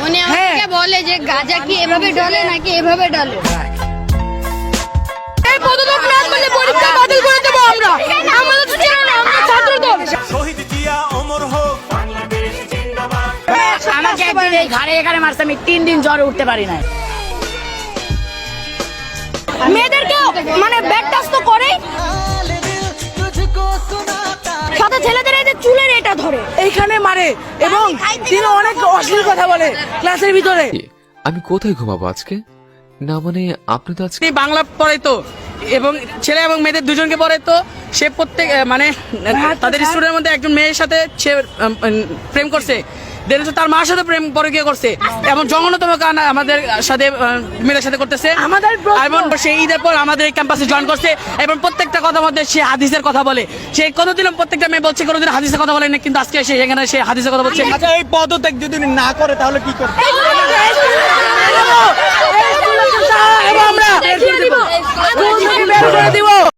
উনি আমাকে বলে যে গাঁজা কি এভাবে ঢলে নাকি এভাবে ঢলে। এই পদক্ষেপ না করলে পরীক্ষা বাতিল করে দেব আমরা। আমাদের তো ছিল না, আমরা ছাত্র দল। শহীদ জিয়া অমর হোক, বাংলাদেশ জিন্দাবাদ। আমাকে একদিন এই ঘাড়ে এখানে মারছে, আমি 3 দিন জ্বরে উঠতে পারি না। মেয়েদেরকে মানে ব্যাড টাচ তো করে, সাথে ছেলেদের এই যে চুলের এটা ধরে এইখানে মারে এবং তিনি অনেক অশ্লীল কথা বলে ক্লাসের ভিতরে। আমি কোথায় ঘুমাবো আজকে? না মানে আপনি তো আজকে বাংলা পড়ে তো এবং ছেলে এবং মেয়েদের দুজনকে পড়ে তো সে প্রত্যেক মানে তাদের স্টুডেন্টের মধ্যে একজন মেয়ের সাথে সে প্রেম করছে, দেন তার মার সাথে প্রেম পরকীয়া করছে এবং জঘন্যতম কাজ আমাদের সাথে মেয়েদের সাথে করতেছে আমাদের। এবং সে ঈদের পর আমাদের এই ক্যাম্পাসে জয়েন করছে এবং প্রত্যেকটা কথার মধ্যে সে হাদিসের কথা বলে। সে কোনোদিনও প্রত্যেকটা মেয়ে বলছে কোনোদিন হাদিসের কথা বলে না, কিন্তু আজকে সে এখানে সে হাদিসের কথা বলছে। আচ্ছা, এই পদত্যাগ যদি উনি না করে তাহলে কি করবে?